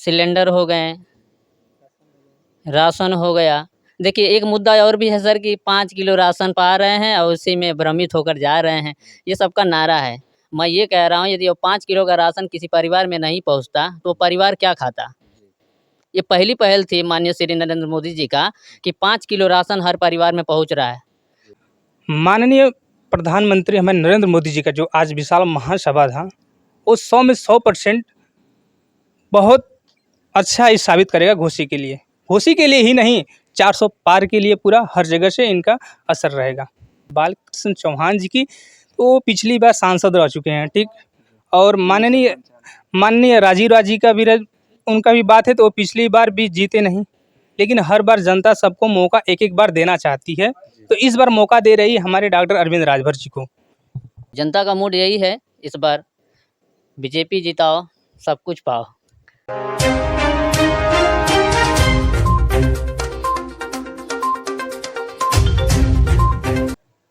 Cylinder हो गए, ration हो गया। देखिए एक मुद्दा और भी है सर कि 5 किलो राशन पा रहे हैं और उसी में भ्रमित होकर जा रहे हैं। ये सबका नारा है। मैं ये कह रहा हूँ यदि वो 5 किलो का राशन किसी परिवार में नहीं पहुँचता तो परिवार क्या खाता? ये पहली पहल थी माननीय श्री नरेंद्र मोदी जी का कि 5 किलो राशन हर परिवार में पहुँच रहा है। माननीय प्रधानमंत्री हमारे नरेंद्र मोदी जी का जो आज विशाल महासभा था, वो 100 में 100% बहुत अच्छा ही साबित करेगा घोसी के लिए। घोसी के लिए ही नहीं, 400 पार के लिए पूरा हर जगह से इनका असर रहेगा। बालकृष्ण चौहान जी की वो पिछली बार सांसद रह चुके हैं, ठीक। और माननीय राजीव राजी का भी उनका भी बात है, तो वो पिछली बार भी जीते नहीं, लेकिन हर बार जनता सबको मौका एक एक बार देना चाहती है। तो इस बार मौका दे रही है हमारे डॉक्टर अरविंद राजभर जी को। जनता का मूड यही है इस बार बीजेपी जिताओ, सब कुछ पाओ।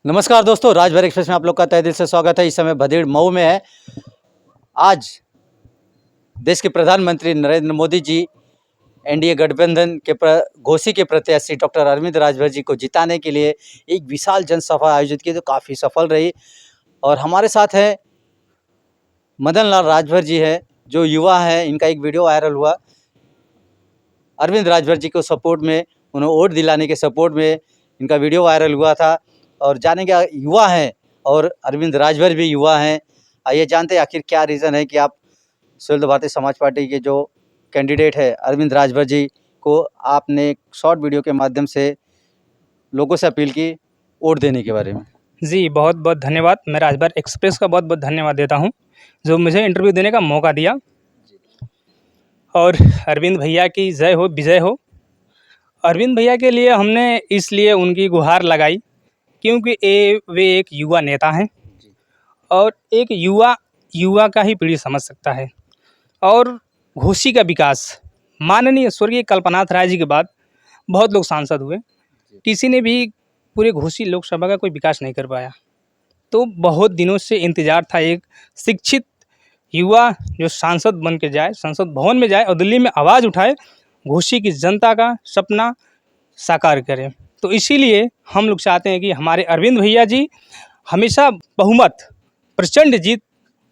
नमस्कार दोस्तों, राजभर एक्सप्रेस में आप लोग का तहे दिल से स्वागत है। इस समय भदेड़ मऊ में है। आज देश के प्रधानमंत्री नरेंद्र मोदी जी एनडीए गठबंधन के घोसी के प्रत्याशी डॉक्टर अरविंद राजभर जी को जिताने के लिए एक विशाल जनसभा आयोजित की, जो काफ़ी सफल रही। और हमारे साथ है मदन लाल राजभर जी है, जो युवा हैं। इनका एक वीडियो वायरल हुआ अरविंद राजभर जी को सपोर्ट में, उन्हें वोट दिलाने के सपोर्ट में इनका वीडियो वायरल हुआ था। और जानेंगे, युवा हैं और अरविंद राजभर भी युवा हैं। आइए जानते हैं आखिर क्या रीज़न है कि आप संयुक्त भारतीय समाज पार्टी के जो कैंडिडेट है अरविंद राजभर जी को आपने एक शॉर्ट वीडियो के माध्यम से लोगों से अपील की वोट देने के बारे में। जी, बहुत बहुत धन्यवाद। मैं राजभर एक्सप्रेस का बहुत बहुत धन्यवाद देता हूं, जो मुझे इंटरव्यू देने का मौका दिया। और अरविंद भैया की जय हो, विजय हो। अरविंद भैया के लिए हमने इसलिए उनकी गुहार लगाई क्योंकि वे एक युवा नेता हैं, और एक युवा का ही पीढ़ी समझ सकता है। और घोसी का विकास माननीय स्वर्गीय कल्पनाथ राय जी के बाद बहुत लोग सांसद हुए, किसी ने भी पूरे घोसी लोकसभा का कोई विकास नहीं कर पाया। तो बहुत दिनों से इंतज़ार था एक शिक्षित युवा जो सांसद बन के जाए, संसद भवन में जाए और दिल्ली में आवाज़ उठाए, घोसी की जनता का सपना साकार करे। तो इसीलिए हम लोग चाहते हैं कि हमारे अरविंद भैया जी हमेशा बहुमत, प्रचंड जीत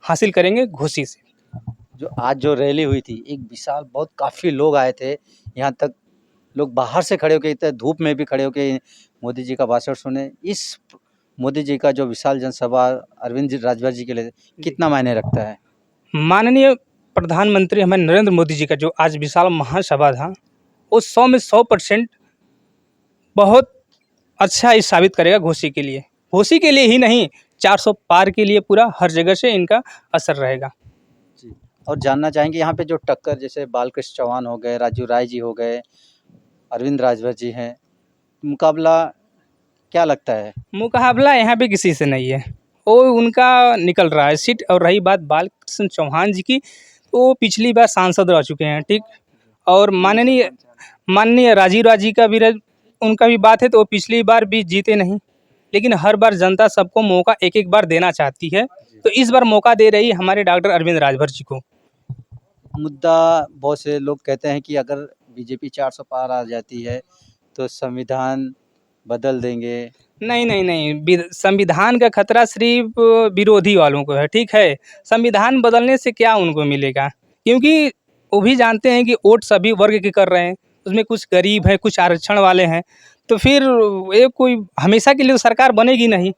हासिल करेंगे घोसी से। जो आज जो रैली हुई थी, एक विशाल, बहुत काफ़ी लोग आए थे। यहाँ तक लोग बाहर से खड़े होकर, इतने धूप में भी खड़े होकर मोदी जी का भाषण सुने। इस मोदी जी का जो विशाल जनसभा अरविंद राजभर जी के लिए कितना मायने रखता है? माननीय प्रधानमंत्री हमारे नरेंद्र मोदी जी का जो आज विशाल महासभा था, वो 100 में 100% बहुत अच्छा ही साबित करेगा घोसी के लिए। घोसी के लिए ही नहीं, 400 पार के लिए पूरा हर जगह से इनका असर रहेगा। जी, और जानना चाहेंगे यहाँ पे जो टक्कर, जैसे बालकृष्ण चौहान हो गए, राजू राय जी हो गए, अरविंद राजभर जी हैं, मुकाबला क्या लगता है? मुकाबला यहाँ पे किसी से नहीं है, वो उनका निकल रहा है सीट। और रही बात बालकृष्ण चौहान जी की, तो वो पिछली बार सांसद रह चुके हैं, ठीक। और माननीय राजीव राजी का भी उनका भी बात है, तो वो पिछली बार भी जीते नहीं, लेकिन हर बार जनता सबको मौका एक एक बार देना चाहती है। तो इस बार मौका दे रही है हमारे डॉक्टर अरविंद राजभर जी को। मुद्दा, बहुत से लोग कहते हैं कि अगर बीजेपी 400 पार आ जाती है तो संविधान बदल देंगे। नहीं, संविधान का खतरा सिर्फ विरोधी वालों को है, ठीक है। संविधान बदलने से क्या उनको मिलेगा, क्योंकि वो भी जानते हैं कि वोट सभी वर्ग के कर रहे हैं, उसमें कुछ गरीब है, कुछ आरक्षण वाले हैं। तो फिर ये कोई हमेशा के लिए सरकार बनेगी नहीं।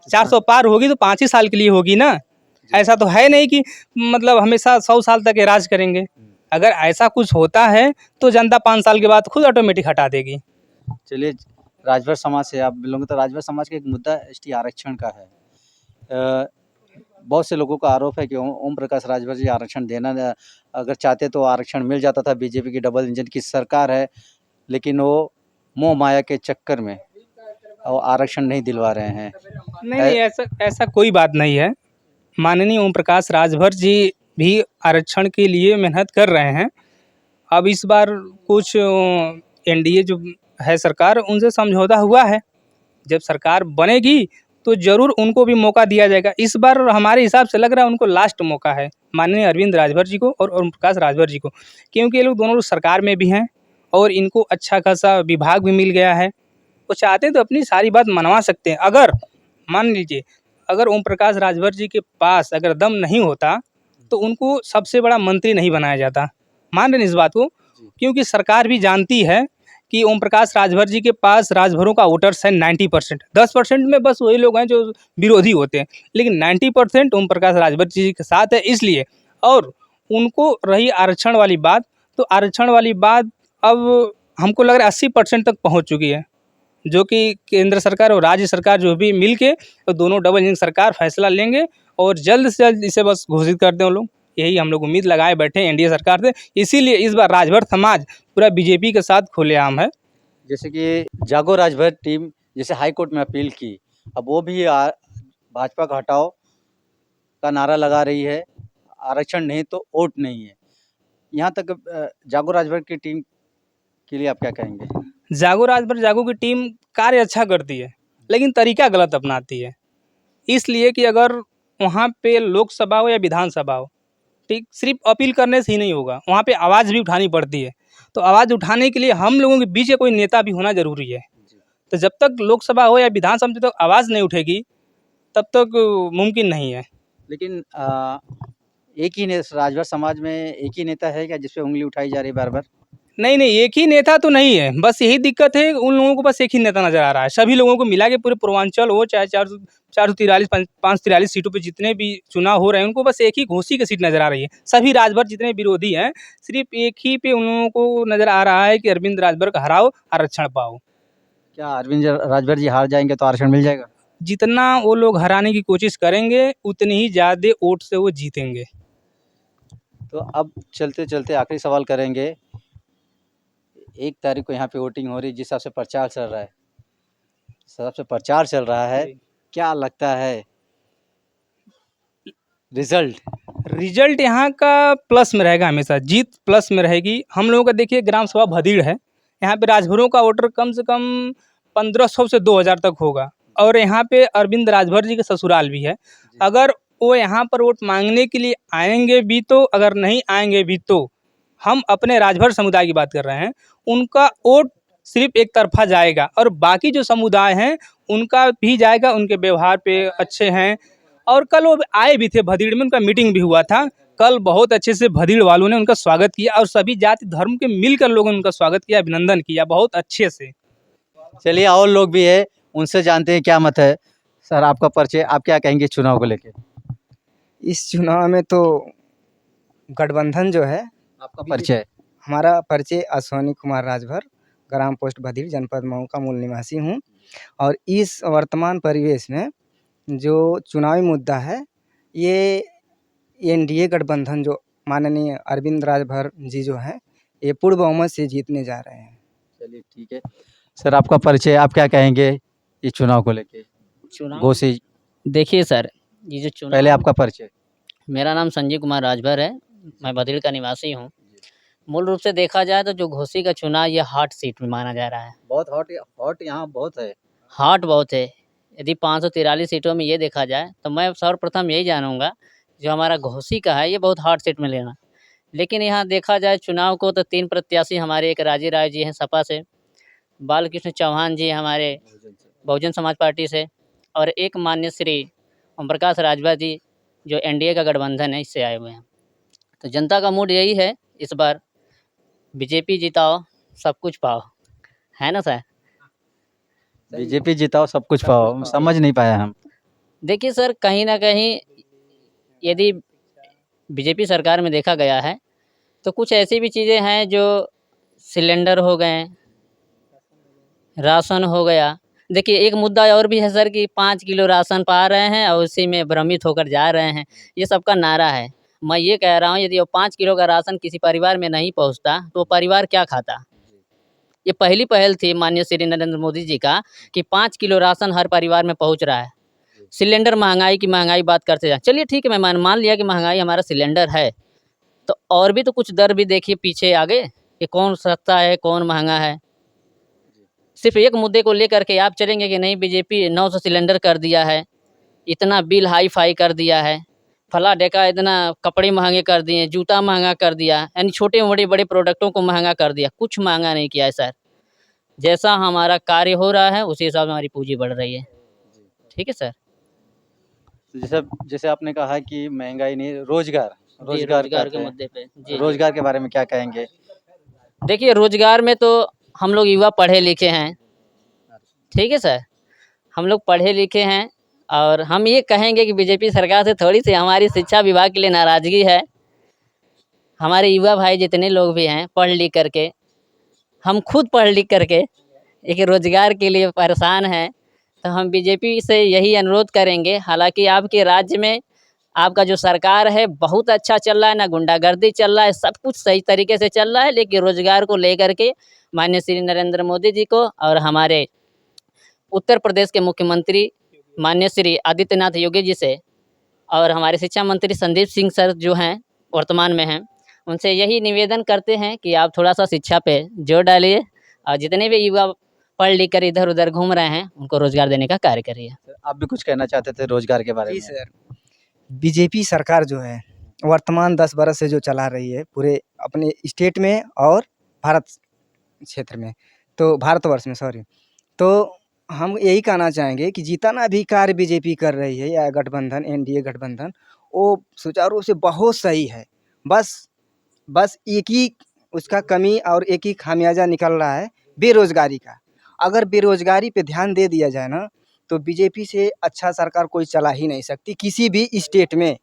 400 पार होगी तो 5 ही साल के लिए होगी ना। ऐसा तो है नहीं कि मतलब हमेशा 100 साल तक ये राज करेंगे। अगर ऐसा कुछ होता है तो जनता 5 साल के बाद खुद ऑटोमेटिक हटा देगी। चलिए, राजभर समाज से आप बिलोंग, तो राजभर समाज का एक मुद्दा एसटी आरक्षण का है। बहुत से लोगों का आरोप है कि ओम प्रकाश राजभर जी आरक्षण देना अगर चाहते तो आरक्षण मिल जाता था। बीजेपी की डबल इंजन की सरकार है, लेकिन वो मोह माया के चक्कर में वो आरक्षण नहीं दिलवा रहे हैं। नहीं, ऐसा कोई बात नहीं है। माननीय ओम प्रकाश राजभर जी भी आरक्षण के लिए मेहनत कर रहे हैं। अब इस बार कुछ एनडीए जो है सरकार, उनसे समझौता हुआ है। जब सरकार बनेगी तो ज़रूर उनको भी मौका दिया जाएगा। इस बार हमारे हिसाब से लग रहा है उनको लास्ट मौका है, माननीय अरविंद राजभर जी को और ओम प्रकाश राजभर जी को, क्योंकि ये लोग दोनों लोग सरकार में भी हैं और इनको अच्छा खासा विभाग भी मिल गया है। वो चाहते हैं तो अपनी सारी बात मनवा सकते हैं। अगर मान लीजिए अगर ओम प्रकाश राजभर जी के पास अगर दम नहीं होता तो उनको सबसे बड़ा मंत्री नहीं बनाया जाता। मान रहे हैं इस बात को, क्योंकि सरकार भी जानती है कि ओम प्रकाश राजभर जी के पास राजभरों का वोटर्स है 90%। 10% में बस वही लोग हैं जो विरोधी होते हैं, लेकिन 90% ओम प्रकाश राजभर जी के साथ है। इसलिए और उनको रही आरक्षण वाली बात, तो आरक्षण वाली बात अब हमको लग रहा है 80% तक पहुंच चुकी है, जो कि केंद्र सरकार और राज्य सरकार जो भी मिल के तो दोनों डबल इंजन सरकार फैसला लेंगे और जल्द से जल्द इसे बस घोषित कर दें वो लोग। यही हम लोग उम्मीद लगाए बैठे हैं एनडीए सरकार से। इसीलिए इस बार राजभर समाज पूरा बीजेपी के साथ खुलेआम है। जैसे कि जागो राजभर टीम जैसे हाई कोर्ट में अपील की, अब वो भी भाजपा का हटाओ का नारा लगा रही है, आरक्षण नहीं तो वोट नहीं है। यहाँ तक जागो राजभर की टीम के लिए आप क्या कहेंगे? जागो राजभर जागो की टीम कार्य अच्छा करती है, लेकिन तरीका गलत अपनाती है। इसलिए कि अगर वहाँ पे लोकसभा हो या विधानसभा हो, ठीक, सिर्फ अपील करने से ही नहीं होगा, वहाँ पे आवाज़ भी उठानी पड़ती है। तो आवाज़ उठाने के लिए हम लोगों के बीच कोई नेता भी होना जरूरी है। तो जब तक लोकसभा हो या विधानसभा में जब तक आवाज़ नहीं उठेगी तब तक मुमकिन नहीं है। लेकिन एक ही राजभर समाज में एक ही नेता है क्या जिस पे उंगली उठाई जा रही है बार बार? नहीं, एक ही नेता तो नहीं है, बस यही दिक्कत है, उन लोगों को बस एक ही नेता नज़र आ रहा है। सभी लोगों को मिला के पूरे पूर्वांचल हो, चाहे 443 543 सीटों पे जितने भी चुनाव हो रहे हैं, उनको बस एक ही घोसी की सीट नज़र आ रही है। सभी राजभर जितने विरोधी हैं, सिर्फ एक ही पे उन लोगों को नज़र आ रहा है कि अरविंद राजभर को हराओ, आरक्षण पाओ। क्या अरविंद राजभर जी हार जाएंगे तो आरक्षण मिल जाएगा? जितना वो लोग हराने की कोशिश करेंगे, उतनी ही ज़्यादा वोट से वो जीतेंगे। तो अब चलते चलते आखिरी सवाल करेंगे। 1 तारीख को यहाँ पे वोटिंग हो रही है, जिस हिसाब से प्रचार चल रहा है, क्या लगता है रिजल्ट? यहाँ का प्लस में रहेगा, हमेशा जीत प्लस में रहेगी। हम लोगों का देखिए ग्राम सभा भदीड़ है, यहाँ पे राजभरों का वोटर कम से कम 1500 से 2000 तक होगा और यहाँ पे अरविंद राजभर जी के ससुराल भी है। अगर वो यहाँ पर वोट मांगने के लिए आएंगे भी तो, अगर नहीं आएंगे भी तो, हम अपने राजभर समुदाय की बात कर रहे हैं, उनका वोट सिर्फ एक तरफा जाएगा और बाकी जो समुदाय हैं उनका भी जाएगा। उनके व्यवहार पे अच्छे हैं और कल वो आए भी थे भदीड़ में, उनका मीटिंग भी हुआ था। कल बहुत अच्छे से भदीड़ वालों ने उनका स्वागत किया और सभी जाति धर्म के मिलकर लोगों ने उनका स्वागत किया, अभिनंदन किया बहुत अच्छे से। चलिए और लोग भी है, उनसे जानते हैं क्या मत है। सर आपका परिचय, आप क्या कहेंगे चुनाव को लेके? इस चुनाव में तो गठबंधन जो है, आपका परिचय? हमारा परिचय अश्वनी कुमार राजभर, ग्राम पोस्ट भदीड़, जनपद मऊ का मूल निवासी हूँ। और इस वर्तमान परिवेश में जो चुनावी मुद्दा है, ये एनडीए गठबंधन जो माननीय अरविंद राजभर जी जो हैं, ये पूर्ण बहुमत से जीतने जा रहे हैं। चलिए ठीक है। सर आपका परिचय, आप क्या कहेंगे इस चुनाव को लेके? चुनाव घोसी, देखिए सर, ये जो चुनाव, पहले आपका परिचय। मेरा नाम संजीव कुमार राजभर है, मैं भदीड़ का निवासी हूँ। मूल रूप से देखा जाए तो जो घोसी का चुनाव ये हॉट सीट में माना जा रहा है। बहुत हॉट यहाँ बहुत है। हॉट बहुत है। यदि 543 सीटों में ये देखा जाए तो मैं सर्वप्रथम यही जानूंगा जो हमारा घोसी का है ये बहुत हॉट सीट में लेना। लेकिन यहाँ देखा जाए चुनाव को तो 3 प्रत्याशी हमारे, एक राजी राय जी हैं सपा से, बालकृष्ण चौहान जी हमारे बहुजन समाज पार्टी से, और एक मान्य श्री ओम प्रकाश राजभर जी जो एनडीए का गठबंधन है इससे आए हुए हैं। तो जनता का मूड यही है इस बार, बीजेपी जिताओ सब कुछ पाओ, है ना सर? बीजेपी जिताओ सब कुछ पाओ, समझ नहीं पाया हम। देखिए सर, कहीं ना कहीं यदि बीजेपी सरकार में देखा गया है तो कुछ ऐसी भी चीज़ें हैं जो सिलेंडर हो गए, राशन हो गया। देखिए एक मुद्दा और भी है सर कि 5 किलो राशन पा रहे हैं और उसी में भ्रमित होकर जा रहे हैं, ये सबका नारा है। मैं ये कह रहा हूँ यदि वो 5 किलो का राशन किसी परिवार में नहीं पहुँचता तो वो परिवार क्या खाता? ये पहली पहल थी माननीय श्री नरेंद्र मोदी जी का कि 5 किलो राशन हर परिवार में पहुँच रहा है। सिलेंडर महंगाई की महंगाई बात करते जाए, चलिए ठीक है, मैं मान लिया कि महंगाई हमारा सिलेंडर है, तो और भी तो कुछ दर भी देखिए पीछे आगे कि कौन सस्ता है कौन महंगा है। सिर्फ एक मुद्दे को लेकर के आप चलेंगे कि नहीं बीजेपी 900 सिलेंडर कर दिया है, इतना बिल हाई फाई कर दिया है, फला डेका इतना कपड़े महंगे कर दिए, जूता महंगा कर दिया, यानी छोटे मोटे बड़े प्रोडक्टों को महंगा कर दिया, कुछ महंगा नहीं किया है सर। जैसा हमारा कार्य हो रहा है उसी हिसाब से हमारी पूंजी बढ़ रही है। ठीक है सर। तो जैसे जैसे आपने कहा कि महंगाई नहीं, रोजगार जी, रोजगार रोजगार करते के हैं। मुद्दे पे जी। रोजगार के बारे में क्या कहेंगे? देखिए रोजगार में तो हम लोग युवा पढ़े लिखे हैं, ठीक है सर। हम लोग पढ़े लिखे हैं और हम ये कहेंगे कि बीजेपी सरकार से थोड़ी सी हमारी शिक्षा विभाग के लिए नाराज़गी है। हमारे युवा भाई जितने लोग भी हैं पढ़ लिख करके, हम खुद पढ़ लिख करके एक रोजगार के लिए परेशान हैं। तो हम बीजेपी से यही अनुरोध करेंगे, हालांकि आपके राज्य में आपका जो सरकार है बहुत अच्छा चल रहा है, ना गुंडागर्दी चल रहा है, सब कुछ सही तरीके से चल रहा है। लेकिन रोजगार को लेकर के माननीय श्री नरेंद्र मोदी जी को और हमारे उत्तर प्रदेश के मुख्यमंत्री माननीय श्री आदित्यनाथ योगी जी से और हमारे शिक्षा मंत्री संदीप सिंह सर जो हैं वर्तमान में हैं, उनसे यही निवेदन करते हैं कि आप थोड़ा सा शिक्षा पे जोर डालिए और जितने भी युवा पढ़ लिख कर इधर उधर घूम रहे हैं उनको रोजगार देने का कार्य करिए। आप भी कुछ कहना चाहते थे रोजगार के बारे जी में? सर, बीजेपी सरकार जो है वर्तमान 10 बरस से जो चला रही है पूरे अपने स्टेट में और भारत क्षेत्र में, तो भारतवर्ष में सॉरी। तो हम यही कहना चाहेंगे कि जितना भी कार्य बीजेपी कर रही है या गठबंधन एनडीए गठबंधन, वो सुचारू रूप से बहुत सही है। बस एक ही उसका कमी और एक ही खामियाजा निकल रहा है, बेरोजगारी का। अगर बेरोजगारी पे ध्यान दे दिया जाए ना, तो बीजेपी से अच्छा सरकार कोई चला ही नहीं सकती किसी भी स्टेट में।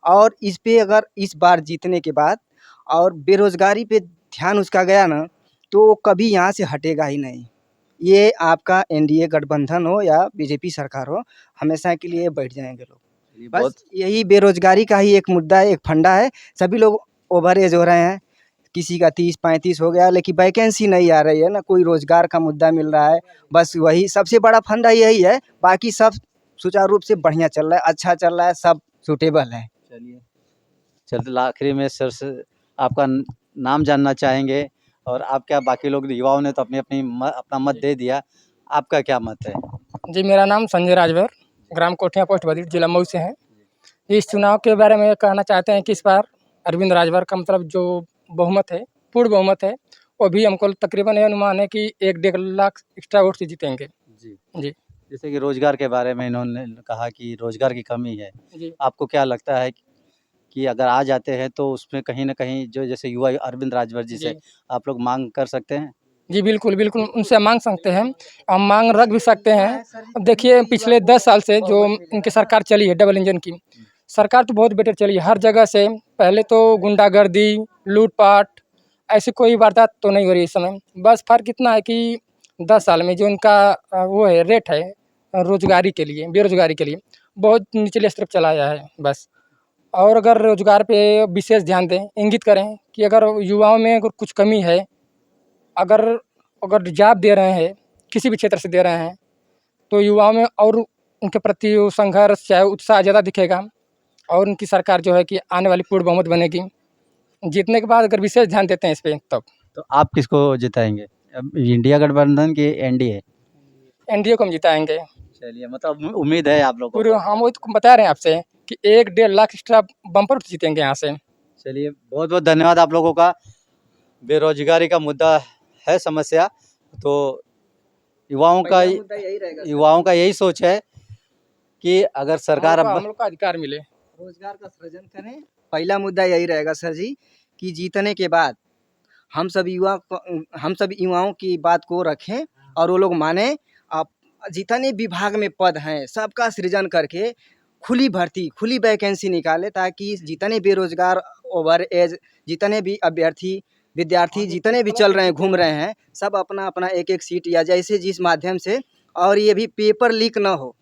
और इस पे अगर इस बार जीतने के बाद और बेरोजगारी पे ध्यान उसका गया ना, तो वो कभी यहाँ से हटेगा ही नहीं। ये आपका एनडीए गठबंधन हो या बीजेपी सरकार हो, हमेशा के लिए बैठ जाएंगे लोग। बहुत बस यही बेरोजगारी का ही एक मुद्दा है, एक फंडा है। सभी लोग ओवर एज हो रहे हैं, किसी का 30-35 हो गया, लेकिन वैकेंसी नहीं आ रही है ना, कोई रोजगार का मुद्दा मिल रहा है। बस वही सबसे बड़ा फंडा यही है, बाकी सब सुचारू रूप से बढ़िया चल रहा है, अच्छा चल रहा है, सब सूटेबल है। चलिए आखिरी में सर से आपका नाम जानना चाहेंगे और आप क्या, बाकी लोग युवाओं ने तो अपना मत दे दिया, आपका क्या मत है? जी, मेरा नाम संजय राजभर, ग्राम कोठिया पोस्ट बदीर, जिला मऊ से है। इस चुनाव के बारे में कहना चाहते हैं कि इस बार अरविंद राजभर का मतलब जो बहुमत है, पूर्ण बहुमत है, वो भी हमको तकरीबन ये अनुमान है कि 1-1.5 लाख एक्स्ट्रा वोट से जीतेंगे। जी जी। जैसे कि रोजगार के बारे में इन्होंने कहा कि रोजगार की कमी है, जी। आपको क्या लगता है कि अगर आ जाते हैं तो उसमें कहीं ना कहीं जो जैसे युवा अरविंद राजभर जी से जी। आप लोग मांग कर सकते हैं? जी, बिल्कुल, बिल्कुल उनसे माँग सकते हैं, हम माँग रख भी सकते हैं। अब देखिए पिछले 10 साल से जो इनकी सरकार चली है डबल इंजन की, सरकार तो बहुत बेटर चली है हर जगह से। पहले तो गुंडागर्दी, लूट-पाट ऐसी कोई वारदात तो नहीं हो रही इस समय। बस फ़र्क इतना है कि 10 साल में जो इनका वो है रेट है रोज़गारी के लिए, बेरोज़गारी के लिए बहुत निचले स्तर पर चलाया है बस। और अगर रोज़गार पे विशेष ध्यान दें, इंगित करें कि अगर युवाओं में अगर कुछ कमी है, अगर अगर जॉब दे रहे हैं, किसी भी क्षेत्र से दे रहे हैं, तो युवाओं में और उनके प्रति वो संघर्ष चाहे उत्साह ज़्यादा दिखेगा और उनकी सरकार जो है कि आने वाली पूर्ण बहुमत बनेगी। जीतने के बाद अगर विशेष ध्यान देते हैं इस पे तब। तो आप किसको जिताएंगे, अब इंडिया गठबंधन की एनडीए? एनडीए को हम जिताएंगे। चलिए, मतलब उम्मीद है आप लोगों पूरे को? हम वो तो बता रहे हैं आपसे कि 1-1.5 लाख एक्स्ट्रा बम्पर जीतेंगे यहाँ से। चलिए, बहुत बहुत धन्यवाद आप लोगों का। बेरोजगारी का मुद्दा है समस्या, तो युवाओं का यही सोच है कि अगर सरकार हम अब लोग का अधिकार मिले। रोजगार का सृजन करें, पहला मुद्दा यही रहेगा सर जी, कि जीतने के बाद हम सब युवाओं की बात को रखें और वो लोग माने। आप जितने विभाग में पद हैं सबका सृजन करके खुली भर्ती, खुली वैकेंसी निकाले, ताकि जितने बेरोजगार, ओवर एज, जितने भी अभ्यर्थी विद्यार्थी जितने भी चल रहे हैं, घूम रहे हैं, सब अपना अपना एक सीट या जैसे जिस माध्यम से, और ये भी पेपर लीक ना हो,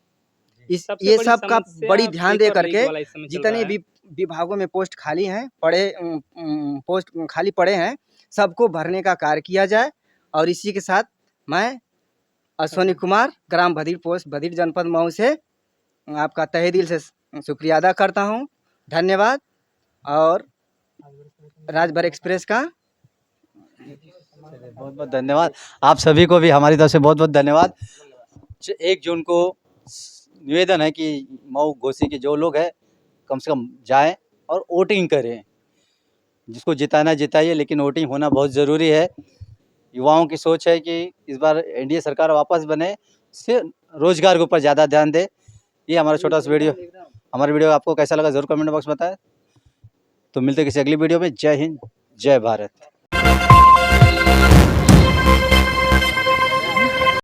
ये सब का बड़ी ध्यान दे करके जितने भी विभागों में पोस्ट खाली हैं, पोस्ट खाली पड़े हैं, सबको भरने का कार्य किया जाए। और इसी के साथ मैं अश्वनी कुमार, ग्राम बदीर पोस्ट बदीर, जनपद मऊ से आपका तहे दिल से शुक्रिया अदा करता हूँ। धन्यवाद। और राजभर एक्सप्रेस का बहुत बहुत धन्यवाद। आप सभी को भी हमारी तरफ से बहुत बहुत धन्यवाद। 1 जून को निवेदन है कि मऊ घोसी के जो लोग हैं कम से कम जाएं और वोटिंग करें। जिसको जिताना जिताइए, लेकिन वोटिंग होना बहुत ज़रूरी है। युवाओं की सोच है कि इस बार एनडीए सरकार वापस बने, इससे रोजगार के ऊपर ज़्यादा ध्यान दे। ये हमारा छोटा सा वीडियो, हमारा वीडियो आपको कैसा लगा ज़रूर कमेंट बॉक्स में बताएं। तो मिलते हैं किसी अगली वीडियो में। जय हिंद, जय भारत।